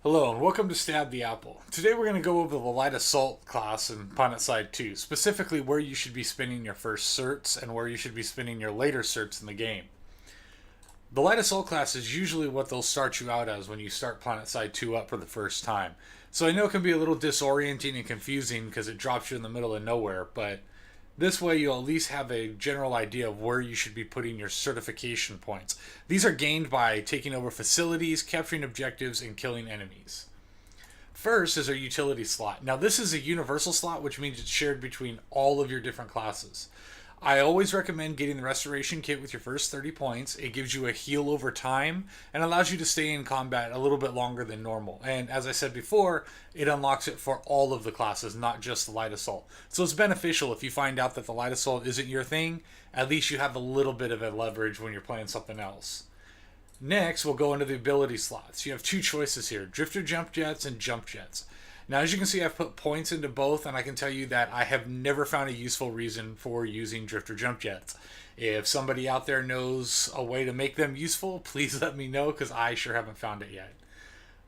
Hello and welcome to Stab the Apple. Today we're going to go over the Light Assault class in Planetside 2, specifically where you should be spending your first certs and where you should be spending your later certs in the game. The Light Assault class is usually what they'll start you out as when you start Planetside 2 up for the first time. So I know it can be a little disorienting and confusing because it drops you in the middle of nowhere, but this way you'll at least have a general idea of where you should be putting your certification points. These are gained by taking over facilities, capturing objectives, and killing enemies. First is our utility slot. Now this is a universal slot, which means it's shared between all of your different classes. I always recommend getting the restoration kit with your first 30 points. It gives you a heal over time and allows you to stay in combat a little bit longer than normal. And as I said before, it unlocks it for all of the classes, not just the Light Assault. So it's beneficial if you find out that the Light Assault isn't your thing. At least you have a little bit of a leverage when you're playing something else. Next, we'll go into the ability slots. You have two choices here, Drifter Jump Jets and Jump Jets. Now, as you can see, I've put points into both, and I can tell you that I have never found a useful reason for using Drifter Jump Jets. If somebody out there knows a way to make them useful, please let me know, because I sure haven't found it yet.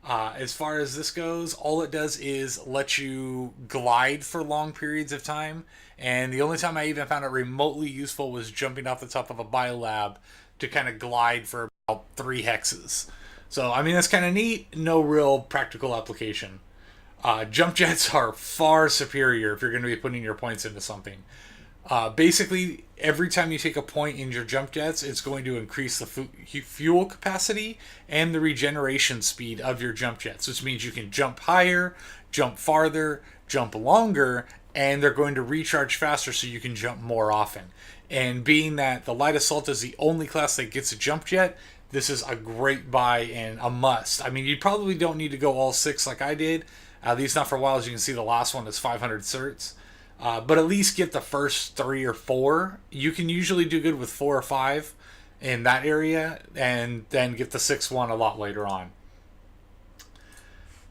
As far as this goes, all it does is let you glide for long periods of time, and the only time I even found it remotely useful was jumping off the top of a biolab to kind of glide for about 3 hexes. So, I mean, that's kind of neat, no real practical application. Jump jets are far superior if you're going to be putting your points into something. Basically, every time you take a point in your jump jets, it's going to increase the fuel capacity and the regeneration speed of your jump jets, which means you can jump higher, jump farther, jump longer, and they're going to recharge faster so you can jump more often. And being that the Light Assault is the only class that gets a jump jet, this is a great buy and a must. I mean, you probably don't need to go all 6 like I did. At least not for a while. As you can see, the last one is 500 certs. But at least get the first 3 or 4. You can usually do good with 4 or 5 in that area, and then get the 6th one a lot later on.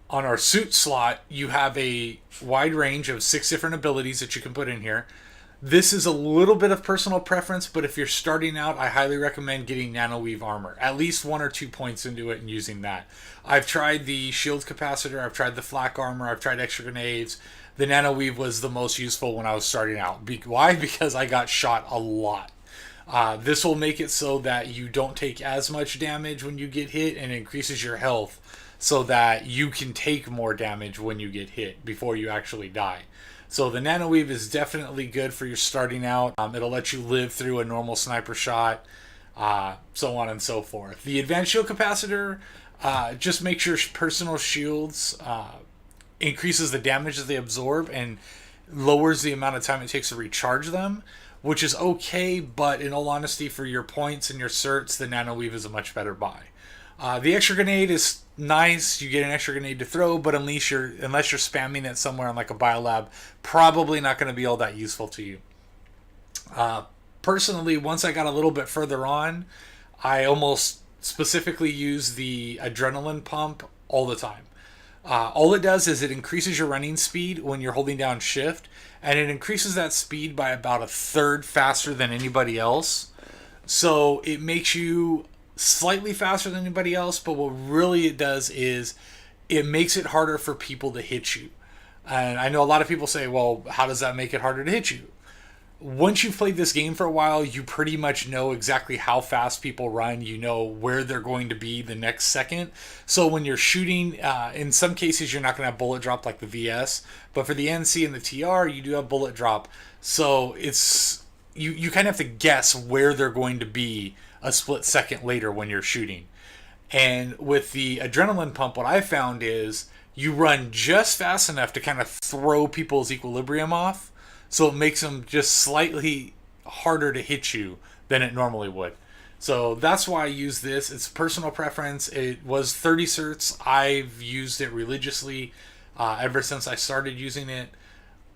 On our suit slot, you have a wide range of 6 different abilities that you can put in here. This is a little bit of personal preference, but if you're starting out, I highly recommend getting nanoweave armor. At least 1 or 2 points into it and using that. I've tried the shield capacitor, I've tried the flak armor, I've tried extra grenades. The nanoweave was the most useful when I was starting out. Why? Because I got shot a lot. This will make it so that you don't take as much damage when you get hit, and increases your health so that you can take more damage when you get hit before you actually die. So the nanoweave is definitely good for your starting out. It'll let you live through a normal sniper shot, so on and so forth. The advanced shield capacitor just makes your personal shields, increases the damage that they absorb, and lowers the amount of time it takes to recharge them, which is okay, but in all honesty, for your points and your certs, the nanoweave is a much better buy. The extra grenade is nice. You get an extra grenade to throw, but unless you're spamming it somewhere on like a biolab, probably not going to be all that useful to you. Personally, once I got a little bit further on, I almost specifically use the adrenaline pump all the time. All it does is it increases your running speed when you're holding down shift, and it increases that speed by about 1/3 faster than anybody else. So it makes you slightly faster than anybody else, but what really it does is it makes it harder for people to hit you. And I know a lot of people say, well, how does that make it harder to hit you? Once you've played this game for a while, you pretty much know exactly how fast people run. You know where they're going to be the next second. So when you're shooting, in some cases you're not going to have bullet drop like the VS, but for the NC and the TR, you do have bullet drop. So it's you kind of have to guess where they're going to be a split second later when you're shooting. And with the adrenaline pump, what I found is you run just fast enough to kind of throw people's equilibrium off, so it makes them just slightly harder to hit you than it normally would. So that's why I use this. It's personal preference. It was 30 certs. I've used it religiously ever since I started using it.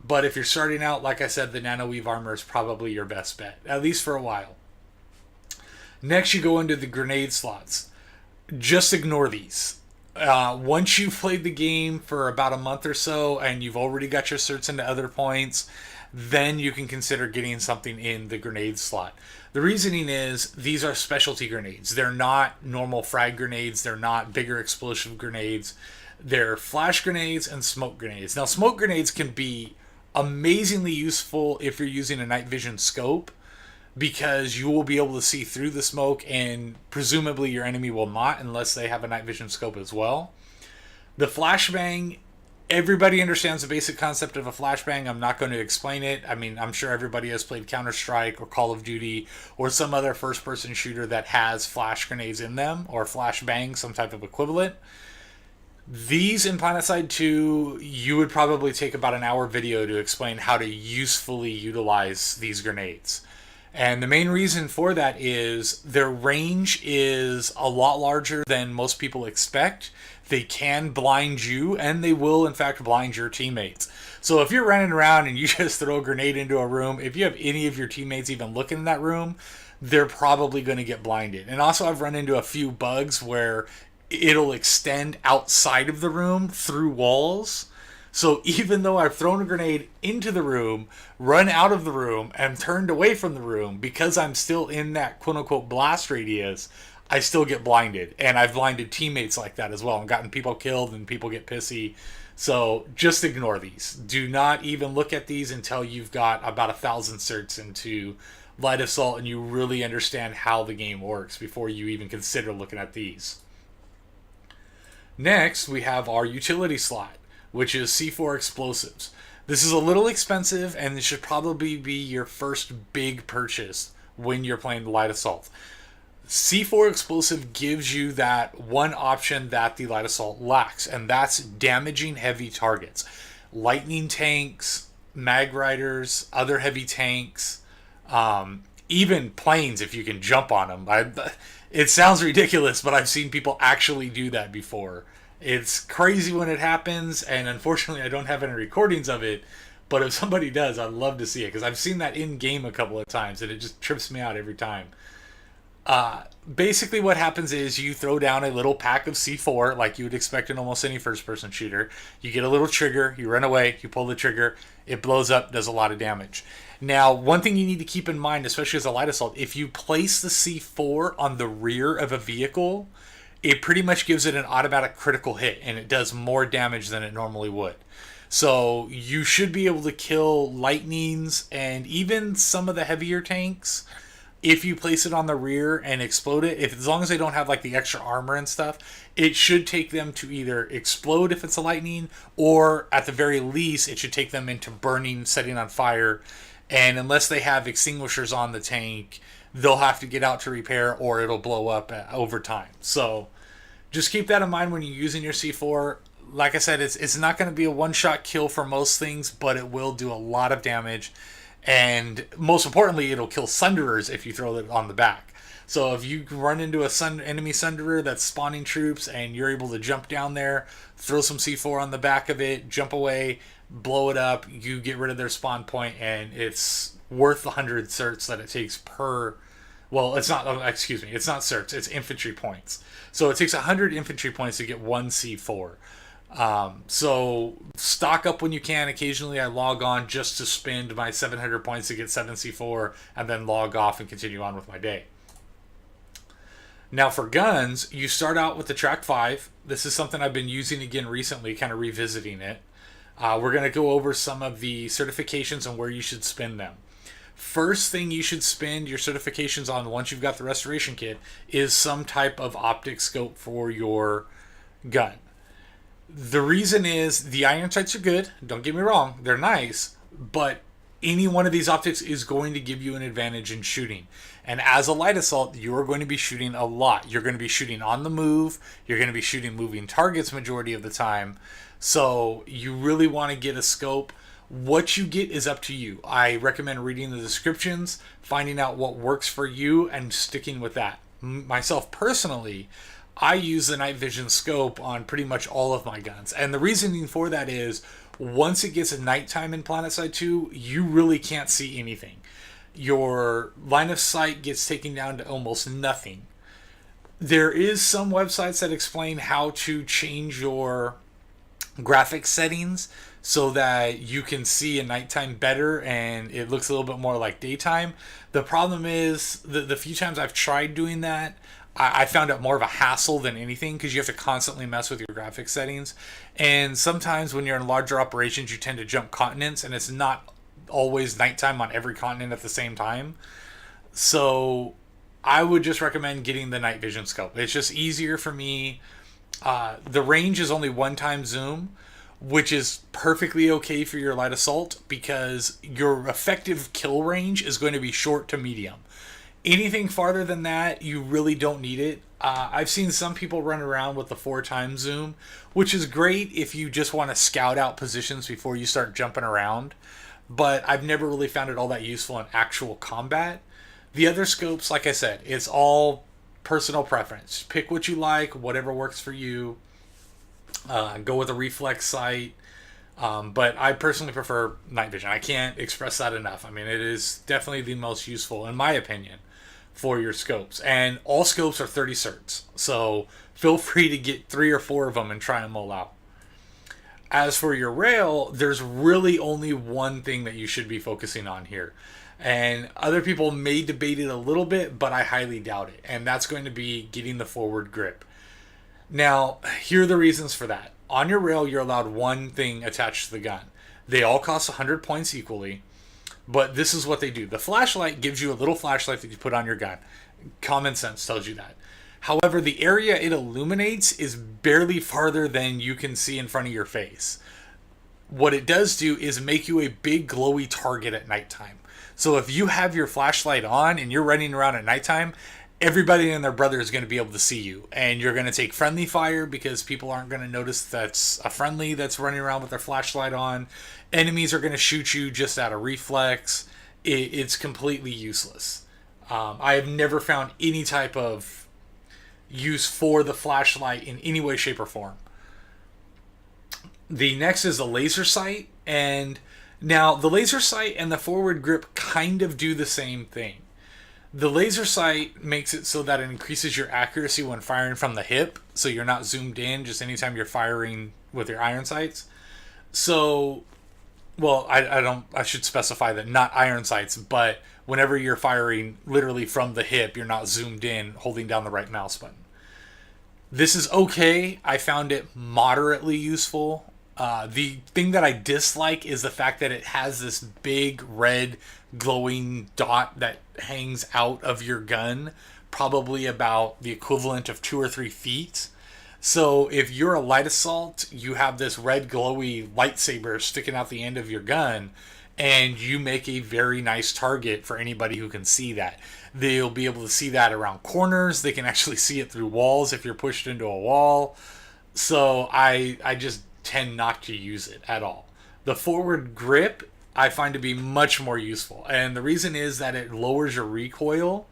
But if you're starting out, like I said, the nanoweave armor is probably your best bet, at least for a while. Next, you go into the grenade slots. Just ignore these. Once you've played the game for about a month or so and you've already got your certs into other points, then you can consider getting something in the grenade slot. The reasoning is these are specialty grenades. They're not normal frag grenades. They're not bigger explosive grenades. They're flash grenades and smoke grenades. Now, smoke grenades can be amazingly useful if you're using a night vision scope, because you will be able to see through the smoke, and presumably your enemy will not unless they have a night vision scope as well. The flashbang, everybody understands the basic concept of a flashbang. I'm not going to explain it. I mean, I'm sure everybody has played Counter-Strike or Call of Duty or some other first-person shooter that has flash grenades in them, or flashbang, some type of equivalent. These in Planetside 2, you would probably take about an hour video to explain how to usefully utilize these grenades. And the main reason for that is their range is a lot larger than most people expect. They can blind you, and they will, in fact, blind your teammates. So if you're running around and you just throw a grenade into a room, if you have any of your teammates even looking in that room, they're probably going to get blinded. And also, I've run into a few bugs where it'll extend outside of the room through walls. So even though I've thrown a grenade into the room, run out of the room, and turned away from the room, because I'm still in that quote-unquote blast radius, I still get blinded. And I've blinded teammates like that as well, and gotten people killed, and people get pissy. So just ignore these. Do not even look at these until you've got about 1,000 certs into Light Assault and you really understand how the game works before you even consider looking at these. Next, we have our utility slot, which is C4 explosives. This is a little expensive, and this should probably be your first big purchase when you're playing Light Assault. C4 explosive gives you that one option that the Light Assault lacks, and that's damaging heavy targets. Lightning tanks, mag riders, other heavy tanks, even planes if you can jump on them. It sounds ridiculous, but I've seen people actually do that before. It's crazy when it happens, and unfortunately I don't have any recordings of it, but if somebody does, I'd love to see it, because I've seen that in-game a couple of times, and it just trips me out every time. Basically what happens is you throw down a little pack of C4 like you would expect in almost any first-person shooter. You get a little trigger, you run away, you pull the trigger, it blows up, does a lot of damage. Now, one thing you need to keep in mind, especially as a Light Assault, if you place the C4 on the rear of a vehicle, it pretty much gives it an automatic critical hit, and it does more damage than it normally would. So you should be able to kill lightnings and even some of the heavier tanks if you place it on the rear and explode it. As long as they don't have like the extra armor and stuff, it should take them to either explode if it's a lightning, or at the very least it should take them into burning, setting on fire. And unless they have extinguishers on the tank, they'll have to get out to repair, or it'll blow up over time. So just keep that in mind when you're using your C4. Like I said, it's not going to be a one-shot kill for most things, but it will do a lot of damage. And most importantly, it'll kill Sunderers if you throw it on the back. So if you run into a enemy Sunderer that's spawning troops and you're able to jump down there, throw some C4 on the back of it, jump away, blow it up, you get rid of their spawn point, and it's worth the 100 certs that it takes per... Well, it's not... excuse me. It's not certs. It's infantry points. So it takes 100 infantry points to get one C4. So stock up when you can. Occasionally I log on just to spend my 700 points to get 7 C4 and then log off and continue on with my day. Now for guns, you start out with the Track 5. This is something I've been using again recently, kind of revisiting it. We're going to go over some of the certifications and where you should spend them. First thing you should spend your certifications on once you've got the restoration kit is some type of optic scope for your gun. The reason is the iron sights are good. Don't get me wrong. They're nice. But any one of these optics is going to give you an advantage in shooting. And as a Light Assault, you're going to be shooting a lot. You're going to be shooting on the move. You're going to be shooting moving targets majority of the time. So you really want to get a scope. What you get is up to you. I recommend reading the descriptions, finding out what works for you, and sticking with that. Myself personally, I use the night vision scope on pretty much all of my guns. And the reasoning for that is, once it gets nighttime in Planetside 2, you really can't see anything. Your line of sight gets taken down to almost nothing. There is some websites that explain how to change your graphics settings so that you can see at nighttime better and it looks a little bit more like daytime. The problem is, the few times I've tried doing that, I found it more of a hassle than anything because you have to constantly mess with your graphics settings. And sometimes when you're in larger operations, you tend to jump continents, and it's not always nighttime on every continent at the same time. So I would just recommend getting the night vision scope. It's just easier for me. The range is only one time zoom, which is perfectly okay for your light assault because your effective kill range is going to be short to medium. Anything farther than that, you really don't need it. I've seen some people run around with the 4 times zoom, which is great if you just want to scout out positions before you start jumping around. But I've never really found it all that useful in actual combat. The other scopes, like I said, it's all personal preference. Pick what you like, whatever works for you. Go with a reflex sight. But I personally prefer night vision. I can't express that enough. I mean, it is definitely the most useful, in my opinion, for your scopes. And all scopes are 30 certs. So feel free to get 3 or 4 of them and try them all out. As for your rail, there's really only one thing that you should be focusing on here. And other people may debate it a little bit, but I highly doubt it. And that's going to be getting the forward grip. Now, here are the reasons for that. On your rail, you're allowed one thing attached to the gun. They all cost 100 points equally, but this is what they do. The flashlight gives you a little flashlight that you put on your gun. Common sense tells you that. However, the area it illuminates is barely farther than you can see in front of your face. What it does do is make you a big glowy target at nighttime. So if you have your flashlight on and you're running around at nighttime, everybody and their brother is going to be able to see you. And you're going to take friendly fire because people aren't going to notice that's a friendly that's running around with their flashlight on. Enemies are going to shoot you just out of reflex. It's completely useless. I have never found any type of use for the flashlight in any way, shape, or form. The next is the laser sight. And now the laser sight and the forward grip kind of do the same thing. The laser sight makes it so that it increases your accuracy when firing from the hip, so you're not zoomed in just anytime you're firing with your iron sights. So, well, I should specify that not iron sights, but whenever you're firing literally from the hip, you're not zoomed in holding down the right mouse button. This is okay. I found it moderately useful. The thing that I dislike is the fact that it has this big red glowing dot that hangs out of your gun, probably about the equivalent of 2 or 3 feet. So if you're a light assault, you have this red glowy lightsaber sticking out the end of your gun, and you make a very nice target for anybody who can see that. They'll be able to see that around corners. They can actually see it through walls if you're pushed into a wall. So I just tend not to use it at all. The forward grip I find to be much more useful, and the reason is that it lowers your recoil.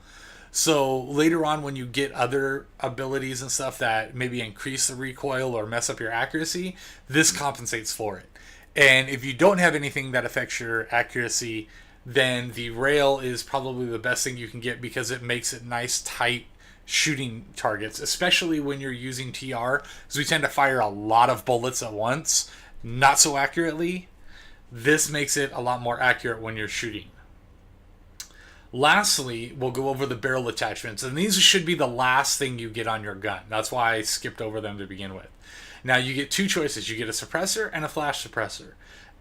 So later on when you get other abilities and stuff that maybe increase the recoil or mess up your accuracy, this compensates for it. And if you don't have anything that affects your accuracy, then the rail is probably the best thing you can get because it makes it nice, tight shooting targets, especially when you're using TR, because we tend to fire a lot of bullets at once, not so accurately. This makes it a lot more accurate when you're shooting. Lastly, we'll go over the barrel attachments, and these should be the last thing you get on your gun. That's why I skipped over them to begin with. Now, you get 2 choices. You get a suppressor and a flash suppressor.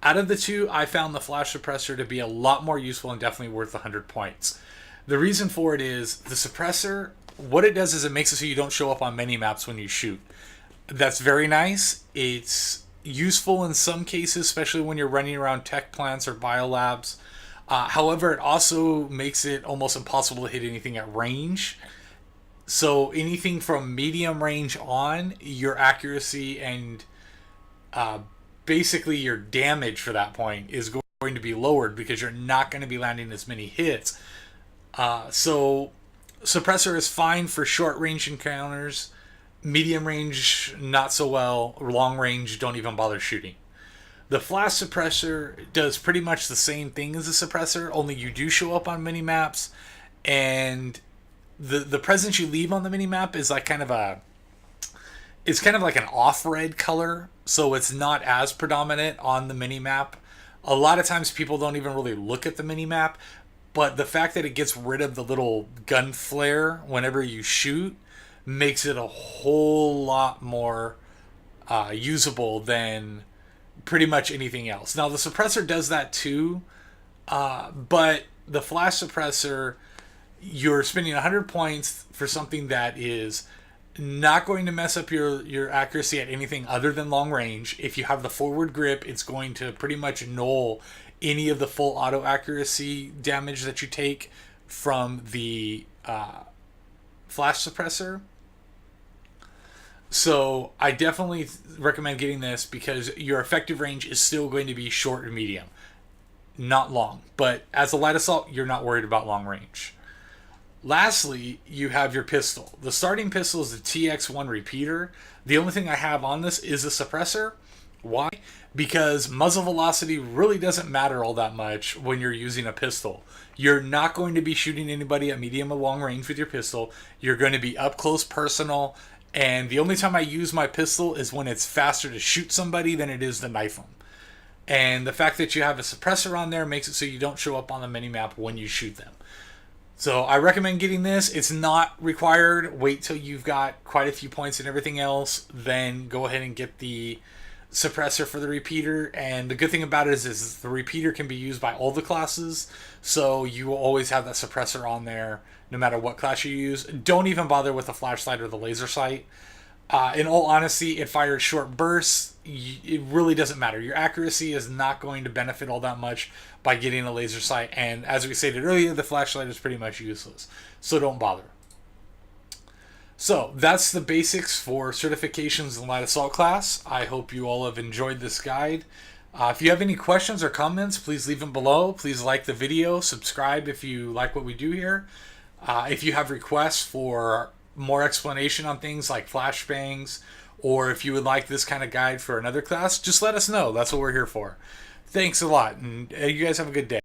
Out of the 2, I found the flash suppressor to be a lot more useful and definitely worth 100 points. The reason for it is the suppressor, what it does is it makes it so you don't show up on mini maps when you shoot. That's very nice. It's useful in some cases, especially when you're running around tech plants or biolabs. However, it also makes it almost impossible to hit anything at range. So anything from medium range on, your accuracy and basically your damage for that point is going to be lowered because you're not going to be landing as many hits. So suppressor is fine for short range encounters. Medium range, not so well. Long range, don't even bother shooting. The flash suppressor does pretty much the same thing as the suppressor, only you do show up on mini-maps, and the presence you leave on the mini-map is like kind of like an off-red color, so it's not as predominant on the mini-map. A lot of times people don't even really look at the mini-map. but the fact that it gets rid of the little gun flare whenever you shoot makes it a whole lot more usable than pretty much anything else. Now the suppressor does that too, but the flash suppressor, you're spending 100 points for something that is not going to mess up your accuracy at anything other than long range. If you have the forward grip, it's going to pretty much null any of the full auto accuracy damage that you take from the flash suppressor. So I definitely recommend getting this because your effective range is still going to be short and medium, not long. But as a light assault, you're not worried about long range. Lastly, you have your pistol. The starting pistol is the TX1 repeater. The only thing I have on this is a suppressor. Why? Because muzzle velocity really doesn't matter all that much when you're using a pistol. You're not going to be shooting anybody at medium or long range with your pistol. You're going to be up close personal. And the only time I use my pistol is when it's faster to shoot somebody than it is to knife them. And the fact that you have a suppressor on there makes it so you don't show up on the minimap when you shoot them. So I recommend getting this. It's not required. Wait till you've got quite a few points and everything else. Then go ahead and get the suppressor for the repeater. And the good thing about it is the repeater can be used by all the classes. So you will always have that suppressor on there no matter what class you use. Don't even bother with the flashlight or the laser sight. In all honesty, it fires short bursts. It really doesn't matter. Your accuracy is not going to benefit all that much by getting a laser sight. And as we stated earlier, the flashlight is pretty much useless. So don't bother. So that's the basics for certifications in light assault class. I hope you all have enjoyed this guide. If you have any questions or comments, please leave them below. Please like the video. Subscribe if you like what we do here. If you have requests for more explanation on things like flashbangs, or if you would like this kind of guide for another class, just let us know. That's what we're here for. Thanks a lot, and you guys have a good day.